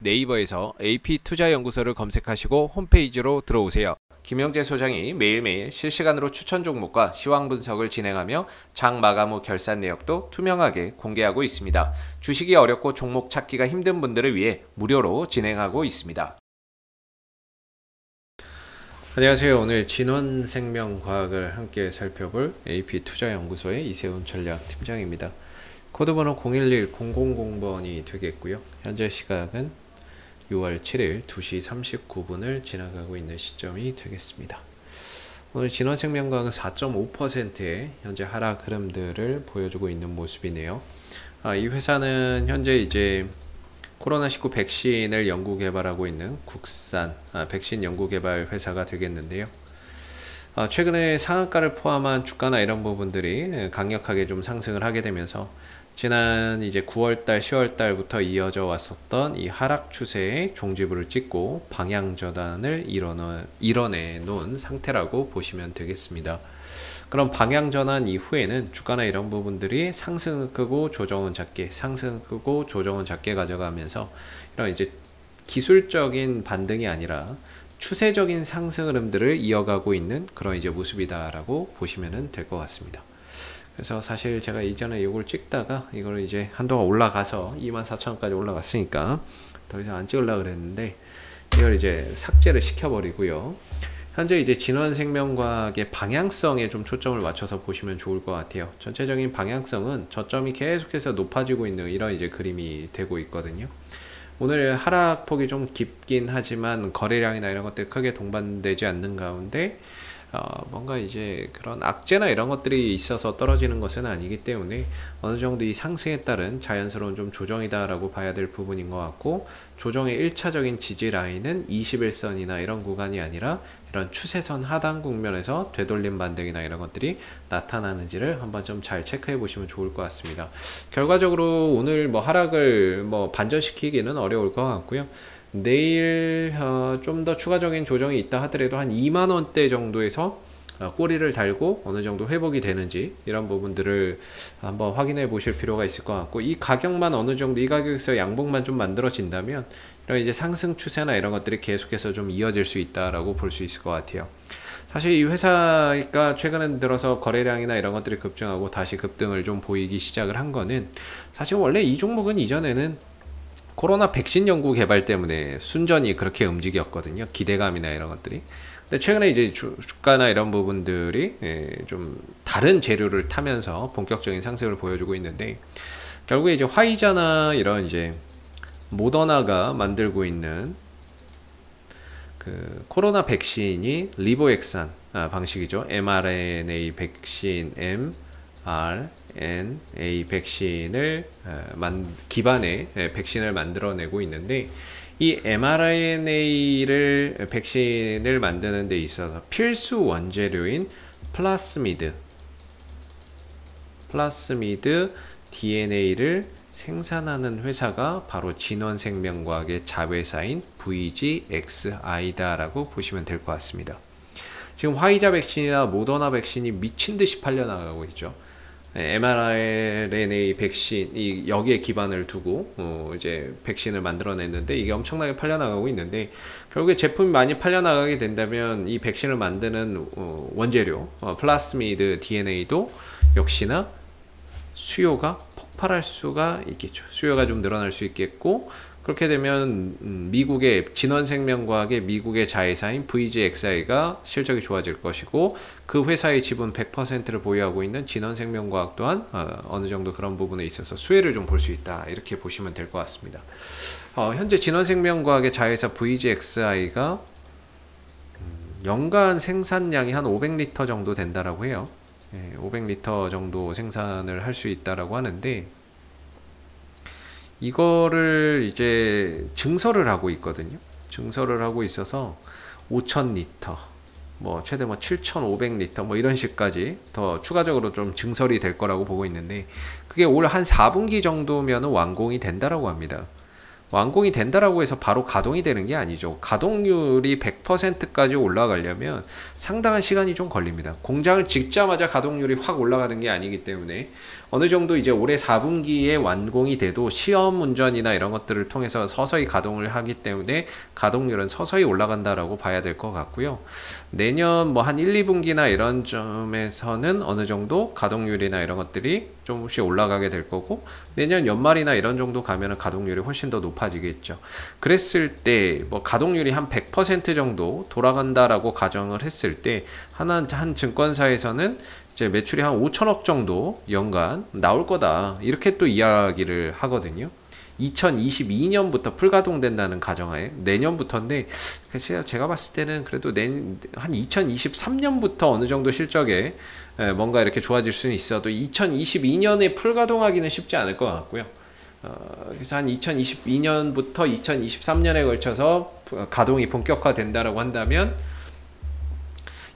네이버에서 AP투자연구소를 검색하시고 홈페이지로 들어오세요. 김영재 소장이 매일매일 실시간으로 추천 종목과 시황 분석을 진행하며 장 마감 후 결산 내역도 투명하게 공개하고 있습니다. 주식이 어렵고 종목 찾기가 힘든 분들을 위해 무료로 진행하고 있습니다. 안녕하세요. 오늘 진원생명과학을 함께 살펴볼 AP투자연구소의 이세훈 전략팀장입니다. 코드번호 011000번이 되겠고요. 현재 시각은 6월 7일 2시 39분을 지나가고 있는 시점이 되겠습니다. 오늘 진원생명과학은 4.5%의 현재 하락 흐름들을 보여주고 있는 모습이네요. 이 회사는 현재 이제 코로나19 백신을 연구 개발하고 있는 국산 백신 연구 개발 회사가 되겠는데요. 최근에 상한가를 포함한 주가나 이런 부분들이 강력하게 좀 상승을 하게 되면서 지난 이제 9월달, 10월달부터 이어져 왔었던 이 하락 추세의 종지부를 찍고 방향 전환을 이뤄내 놓은 상태라고 보시면 되겠습니다. 그럼 방향 전환 이후에는 주가나 이런 부분들이 상승은 크고 조정은 작게, 상승은 크고 조정은 작게 가져가면서 이런 이제 기술적인 반등이 아니라 추세적인 상승 흐름들을 이어가고 있는 그런 이제 모습이다라고 보시면 될 것 같습니다. 그래서 사실 제가 이전에 이걸 찍다가 이걸 이제 한동안 올라가서 24,000원까지 올라갔으니까 더 이상 안 찍으려고 그랬는데 이걸 이제 삭제를 시켜버리고요. 현재 이제 진원생명과학의 방향성에 좀 초점을 맞춰서 보시면 좋을 것 같아요. 전체적인 방향성은 저점이 계속해서 높아지고 있는 이런 이제 그림이 되고 있거든요. 오늘 하락폭이 좀 깊긴 하지만 거래량이나 이런 것들 크게 동반되지 않는 가운데 뭔가 이제 그런 악재나 이런 것들이 있어서 떨어지는 것은 아니기 때문에 어느 정도 이 상승에 따른 자연스러운 좀 조정이다라고 봐야 될 부분인 것 같고, 조정의 1차적인 지지 라인은 21선이나 이런 구간이 아니라 이런 추세선 하단 국면에서 되돌림 반등이나 이런 것들이 나타나는지를 한번 좀 잘 체크해 보시면 좋을 것 같습니다. 결과적으로 오늘 뭐 하락을 뭐 반전시키기는 어려울 것 같고요. 내일 좀 더 추가적인 조정이 있다 하더라도 한 2만원대 정도에서 꼬리를 달고 어느 정도 회복이 되는지 이런 부분들을 한번 확인해 보실 필요가 있을 것 같고, 이 가격만 어느 정도 이 가격에서 양봉만 좀 만들어진다면 이런 이제 상승 추세나 이런 것들이 계속해서 좀 이어질 수 있다라고 볼 수 있을 것 같아요. 사실 이 회사가 최근에 들어서 거래량이나 이런 것들이 급증하고 다시 급등을 좀 보이기 시작을 한 거는, 사실 원래 이 종목은 이전에는 코로나 백신 연구 개발 때문에 순전히 그렇게 움직였거든요. 기대감이나 이런 것들이. 근데 최근에 이제 주가나 이런 부분들이 좀 다른 재료를 타면서 본격적인 상승을 보여주고 있는데, 결국에 이제 화이자나 이런 이제 모더나가 만들고 있는 그 코로나 백신이 리보엑산 방식이죠. mRNA 백신 mRNA 백신을 기반의 백신을 만들어내고 있는데, 이 mRNA를 백신을 만드는 데 있어서 필수 원재료인 플라스미드 DNA를 생산하는 회사가 바로 진원생명과학의 자회사인 VGXI다라고 보시면 될 것 같습니다. 지금 화이자 백신이나 모더나 백신이 미친듯이 팔려나가고 있죠. mRNA 백신이 여기에 기반을 두고 이제 백신을 만들어냈는데 이게 엄청나게 팔려나가고 있는데, 결국에 제품이 많이 팔려나가게 된다면 이 백신을 만드는 원재료 플라스미드 DNA도 역시나 수요가 폭발할 수가 있겠죠. 수요가 좀 늘어날 수 있겠고, 그렇게 되면 미국의 진원생명과학의 미국의 자회사인 VGXI가 실적이 좋아질 것이고, 그 회사의 지분 100%를 보유하고 있는 진원생명과학 또한 어느 정도 그런 부분에 있어서 수혜를 좀 볼 수 있다, 이렇게 보시면 될 것 같습니다. 현재 진원생명과학의 자회사 VGXI가 연간 생산량이 한 500리터 정도 된다라고 해요. 500리터 정도 생산을 할 수 있다라고 하는데, 이거를 이제 증설을 하고 있거든요. 증설을 하고 있어서 5,000리터, 뭐 최대 뭐 7,500리터 뭐 이런 식까지 더 추가적으로 좀 증설이 될 거라고 보고 있는데, 그게 올 한 4분기 정도면 완공이 된다라고 합니다. 완공이 된다라고 해서 바로 가동이 되는 게 아니죠. 가동률이 100%까지 올라가려면 상당한 시간이 좀 걸립니다. 공장을 짓자마자 가동률이 확 올라가는 게 아니기 때문에 어느 정도 이제 올해 4분기에 완공이 돼도 시험 운전이나 이런 것들을 통해서 서서히 가동을 하기 때문에 가동률은 서서히 올라간다라고 봐야 될 것 같고요. 내년 뭐 한 1, 2분기나 이런 점에서는 어느 정도 가동률이나 이런 것들이 조금씩 올라가게 될 거고, 내년 연말이나 이런 정도 가면은 가동률이 훨씬 더 높아지겠죠. 그랬을 때 뭐 가동률이 한 100% 정도 돌아간다라고 가정을 했을 때 한 증권사에서는 이제 매출이 한 5천억 정도 연간 나올 거다, 이렇게 또 이야기를 하거든요. 2022년부터 풀가동된다는 가정하에 내년부터인데, 글쎄요, 제가 봤을 때는 그래도 한 2023년부터 어느 정도 실적에 뭔가 이렇게 좋아질 수는 있어도 2022년에 풀가동하기는 쉽지 않을 것 같고요. 그래서 한 2022년부터 2023년에 걸쳐서 가동이 본격화된다라고 한다면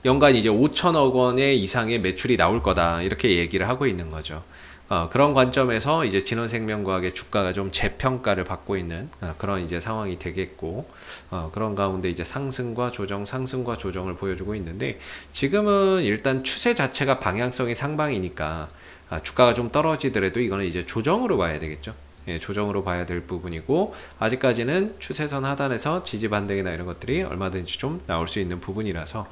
연간 이제 5천억 원의 이상의 매출이 나올 거다, 이렇게 얘기를 하고 있는 거죠. 그런 관점에서 이제 진원생명과학의 주가가 좀 재평가를 받고 있는 그런 이제 상황이 되겠고, 그런 가운데 이제 상승과 조정을 보여주고 있는데, 지금은 일단 추세 자체가 방향성이 상방이니까 주가가 좀 떨어지더라도 이거는 이제 조정으로 봐야 되겠죠. 예, 조정으로 봐야 될 부분이고, 아직까지는 추세선 하단에서 지지 반등이나 이런 것들이 얼마든지 좀 나올 수 있는 부분이라서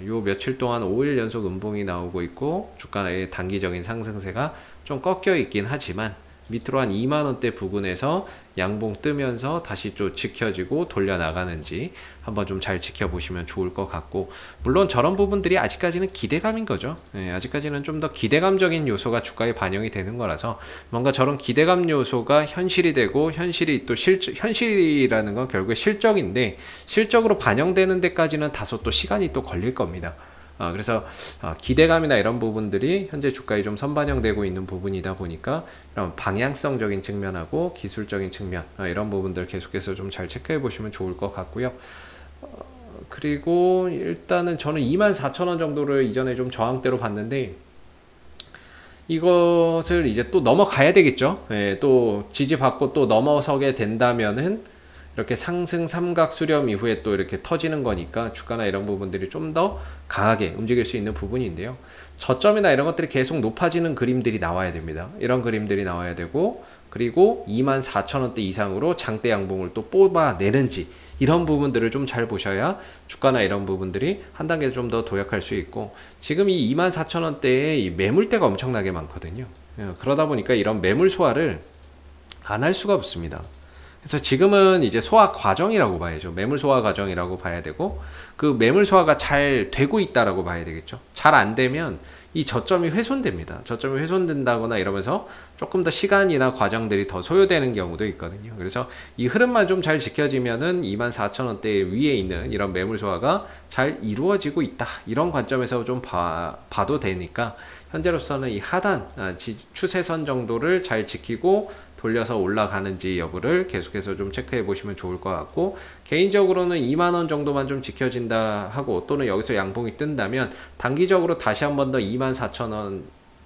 요 며칠 동안 5일 연속 음봉이 나오고 있고, 주가의 단기적인 상승세가 좀 꺾여 있긴 하지만 밑으로 한 2만원대 부근에서 양봉 뜨면서 다시 또 지켜지고 돌려 나가는지 한번 좀 잘 지켜보시면 좋을 것 같고, 물론 저런 부분들이 아직까지는 기대감인 거죠. 예, 아직까지는 좀 더 기대감적인 요소가 주가에 반영이 되는 거라서 뭔가 저런 기대감 요소가 현실이 되고, 현실이 또 현실이라는 건 결국에 실적인데 실적으로 반영되는 데까지는 다소 또 시간이 또 걸릴 겁니다. 그래서 기대감이나 이런 부분들이 현재 주가에 좀 선반영되고 있는 부분이다 보니까 이런 방향성적인 측면하고 기술적인 측면, 이런 부분들 계속해서 좀 잘 체크해 보시면 좋을 것 같고요. 그리고 일단은 저는 24,000원 정도를 이전에 좀 저항대로 봤는데, 이것을 이제 또 넘어가야 되겠죠. 예, 또 지지받고 또 넘어서게 된다면은 이렇게 상승 삼각 수렴 이후에 또 이렇게 터지는 거니까 주가나 이런 부분들이 좀 더 강하게 움직일 수 있는 부분인데요. 저점이나 이런 것들이 계속 높아지는 그림들이 나와야 됩니다. 이런 그림들이 나와야 되고, 그리고 24,000원대 이상으로 장대 양봉을 또 뽑아내는지, 이런 부분들을 좀 잘 보셔야 주가나 이런 부분들이 한 단계 좀 더 도약할 수 있고, 지금 이 24,000원대에 이 매물대가 엄청나게 많거든요. 그러다 보니까 이런 매물 소화를 안 할 수가 없습니다. 그래서 지금은 이제 소화 과정이라고 봐야죠. 매물 소화 과정이라고 봐야 되고, 그 매물 소화가 잘 되고 있다라고 봐야 되겠죠. 잘 안 되면 이 저점이 훼손됩니다. 저점이 훼손된다거나 이러면서 조금 더 시간이나 과정들이 더 소요되는 경우도 있거든요. 그래서 이 흐름만 좀 잘 지켜지면은 24,000원대 위에 있는 이런 매물 소화가 잘 이루어지고 있다, 이런 관점에서 좀 봐도 되니까 현재로서는 이 하단 추세선 정도를 잘 지키고 돌려서 올라가는지 여부를 계속해서 좀 체크해 보시면 좋을 것 같고, 개인적으로는 2만원 정도만 좀 지켜진다 하고, 또는 여기서 양봉이 뜬다면 단기적으로 다시 한 번 더 24,000원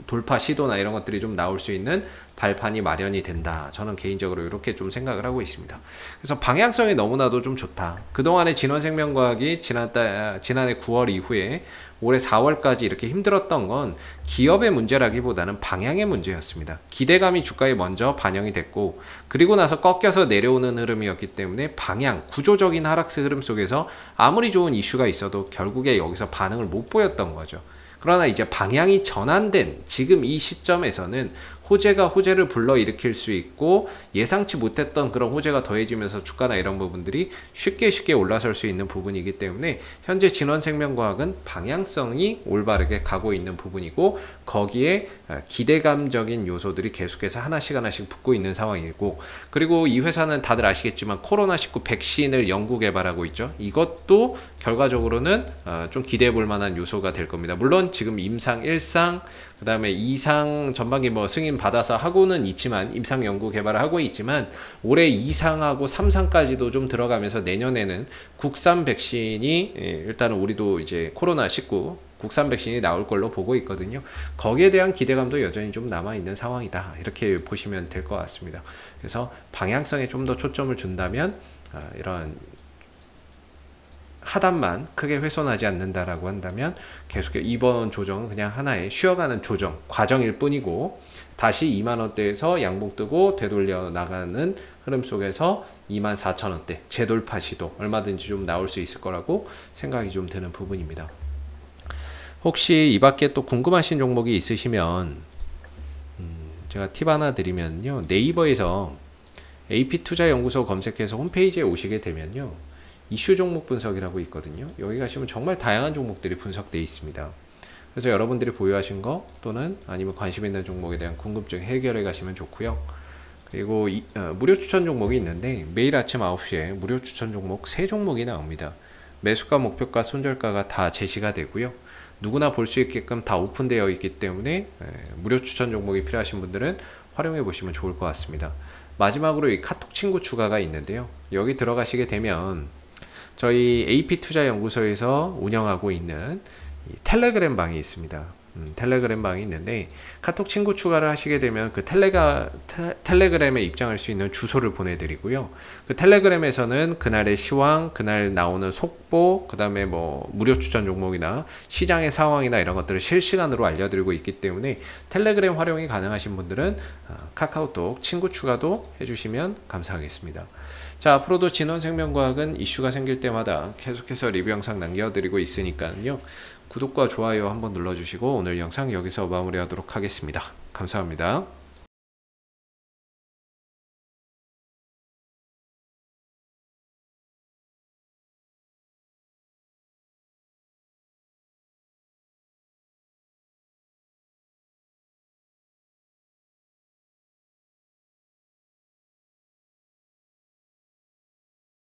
돌파 시도나 이런 것들이 좀 나올 수 있는 발판이 마련이 된다, 저는 개인적으로 이렇게 좀 생각을 하고 있습니다. 그래서 방향성이 너무나도 좀 좋다. 그동안에 진원생명과학이 지난해 9월 이후에 올해 4월까지 이렇게 힘들었던 건 기업의 문제라기보다는 방향의 문제였습니다. 기대감이 주가에 먼저 반영이 됐고, 그리고 나서 꺾여서 내려오는 흐름이었기 때문에 방향, 구조적인 하락세 흐름 속에서 아무리 좋은 이슈가 있어도 결국에 여기서 반응을 못 보였던 거죠. 그러나 이제 방향이 전환된 지금 이 시점에서는 호재가 호재를 불러일으킬 수 있고, 예상치 못했던 그런 호재가 더해지면서 주가나 이런 부분들이 쉽게 올라설 수 있는 부분이기 때문에 현재 진원생명과학은 방향성이 올바르게 가고 있는 부분이고, 거기에 기대감적인 요소들이 계속해서 하나씩 붙고 있는 상황이고, 그리고 이 회사는 다들 아시겠지만 코로나19 백신을 연구 개발하고 있죠. 이것도 결과적으로는 좀 기대해 볼 만한 요소가 될 겁니다. 물론 지금 임상 1상, 그 다음에 2상 전반기 뭐 승인 받아서 하고는 있지만, 임상 연구 개발을 하고 있지만, 올해 2상하고 3상까지도 좀 들어가면서 내년에는 국산 백신이 일단은 우리도 이제 코로나19 국산 백신이 나올 걸로 보고 있거든요. 거기에 대한 기대감도 여전히 좀 남아있는 상황이다. 이렇게 보시면 될 것 같습니다. 그래서 방향성에 좀 더 초점을 준다면 이런 하단만 크게 훼손하지 않는다라고 한다면 계속 이번 조정은 그냥 하나의 쉬어가는 조정 과정일 뿐이고 다시 2만원대에서 양봉 뜨고 되돌려 나가는 흐름 속에서 24,000원대 재돌파 시도 얼마든지 좀 나올 수 있을 거라고 생각이 좀 드는 부분입니다. 혹시 이 밖에 또 궁금하신 종목이 있으시면 제가 팁 하나 드리면요. 네이버에서 AP투자연구소 검색해서 홈페이지에 오시게 되면요. 이슈 종목 분석이라고 있거든요. 여기 가시면 정말 다양한 종목들이 분석되어 있습니다. 그래서 여러분들이 보유하신 거 또는 아니면 관심 있는 종목에 대한 궁금증 해결해 가시면 좋고요. 그리고 무료 추천 종목이 있는데 매일 아침 9시에 무료 추천 종목 3종목이 나옵니다. 매수가, 목표가, 손절가가 다 제시가 되고요. 누구나 볼 수 있게끔 다 오픈되어 있기 때문에 무료 추천 종목이 필요하신 분들은 활용해 보시면 좋을 것 같습니다. 마지막으로 이 카톡 친구 추가가 있는데요. 여기 들어가시게 되면 저희 AP투자연구소에서 운영하고 있는 텔레그램 방이 있습니다. 텔레그램 방이 있는데 카톡 친구 추가를 하시게 되면 그 텔레그램에 입장할 수 있는 주소를 보내드리고요. 그 텔레그램에서는 그날의 시황, 그날 나오는 속보, 그 다음에 뭐 무료 추천 종목이나 시장의 상황이나 이런 것들을 실시간으로 알려드리고 있기 때문에 텔레그램 활용이 가능하신 분들은 카카오톡 친구 추가도 해주시면 감사하겠습니다. 자, 앞으로도 진원생명과학은 이슈가 생길 때마다 계속해서 리뷰 영상 남겨드리고 있으니까요. 구독과 좋아요 한번 눌러주시고 오늘 영상 여기서 마무리하도록 하겠습니다. 감사합니다.